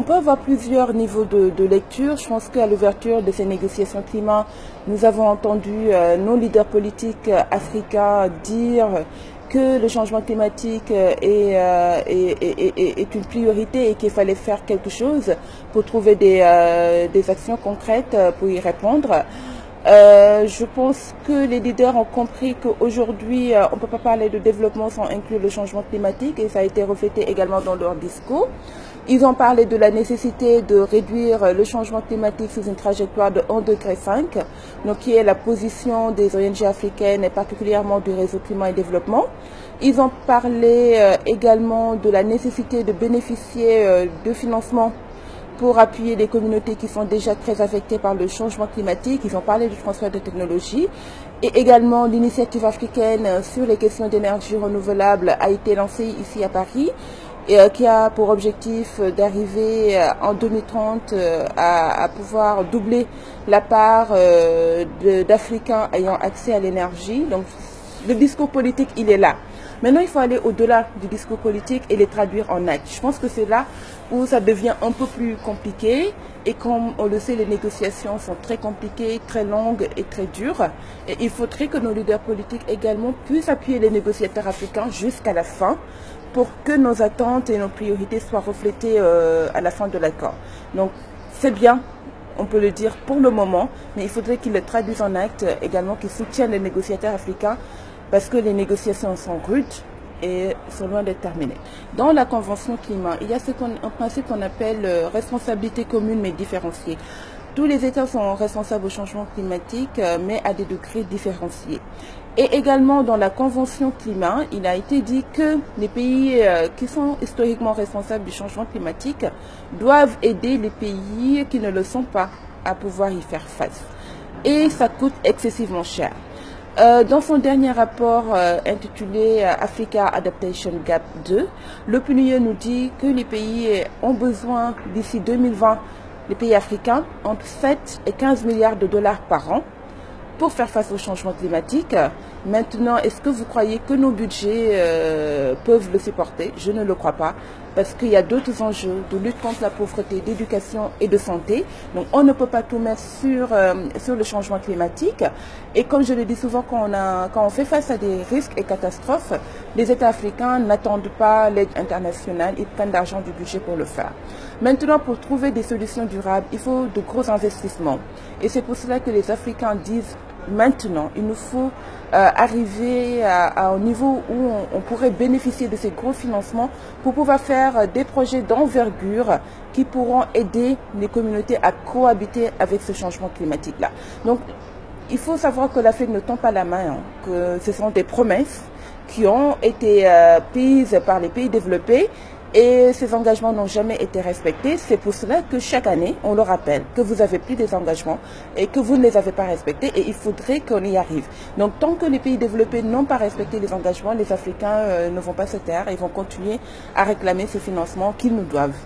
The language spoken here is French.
peut avoir plusieurs niveaux de lecture. Je pense qu'à l'ouverture de ces négociations climat, nous avons entendu nos leaders politiques africains dire que le changement climatique est une priorité et qu'il fallait faire quelque chose pour trouver des actions concrètes pour y répondre. Je pense que les leaders ont compris qu'aujourd'hui, on ne peut pas parler de développement sans inclure le changement climatique et ça a été reflété également dans leur discours. Ils ont parlé de la nécessité de réduire le changement climatique sous une trajectoire de 1,5 degré, donc qui est la position des ONG africaines et particulièrement du réseau climat et développement. Ils ont parlé également de la nécessité de bénéficier de financement pour appuyer les communautés qui sont déjà très affectées par le changement climatique. Ils ont parlé du transfert de technologies et également l'initiative africaine sur les questions d'énergie renouvelable a été lancée ici à Paris et qui a pour objectif d'arriver en 2030 à pouvoir doubler la part d'Africains ayant accès à l'énergie. Donc le discours politique, il est là. Maintenant, il faut aller au-delà du discours politique et les traduire en actes. Je pense que c'est là où ça devient un peu plus compliqué. Et comme on le sait, les négociations sont très compliquées, très longues et très dures. Et il faudrait que nos leaders politiques également puissent appuyer les négociateurs africains jusqu'à la fin pour que nos attentes et nos priorités soient reflétées à la fin de l'accord. Donc, c'est bien. On peut le dire pour le moment, mais il faudrait qu'ils le traduisent en actes également, qu'ils soutiennent les négociateurs africains parce que les négociations sont rudes et sont loin d'être terminées. Dans la Convention climat, il y a un principe qu'on appelle responsabilité commune mais différenciée. Tous les États sont responsables au changement climatique, mais à des degrés différenciés. Et également dans la Convention climat, il a été dit que les pays qui sont historiquement responsables du changement climatique doivent aider les pays qui ne le sont pas à pouvoir y faire face. Et ça coûte excessivement cher. Dans son dernier rapport intitulé Africa Adaptation Gap 2, l'ONU nous dit que les pays ont besoin d'ici 2020, les pays africains, entre 7 et 15 milliards de dollars par an pour faire face au changement climatique. Maintenant, est-ce que vous croyez que nos budgets peuvent le supporter? Je ne le crois pas, parce qu'il y a d'autres enjeux de lutte contre la pauvreté, d'éducation et de santé. Donc, on ne peut pas tout mettre sur le changement climatique. Et comme je le dis souvent, quand on fait face à des risques et catastrophes, les États africains n'attendent pas l'aide internationale, ils prennent l'argent du budget pour le faire. Maintenant, pour trouver des solutions durables, il faut de gros investissements. Et c'est pour cela que les Africains disent maintenant, il nous faut arriver à un niveau où on pourrait bénéficier de ces gros financements pour pouvoir faire des projets d'envergure qui pourront aider les communautés à cohabiter avec ce changement climatique-là. Donc, il faut savoir que l'Afrique ne tend pas la main, hein, que ce sont des promesses qui ont été prises par les pays développés. Et ces engagements n'ont jamais été respectés. C'est pour cela que chaque année, on le rappelle, que vous avez pris des engagements et que vous ne les avez pas respectés et il faudrait qu'on y arrive. Donc tant que les pays développés n'ont pas respecté les engagements, les Africains ne vont pas se taire et vont continuer à réclamer ces financements qu'ils nous doivent.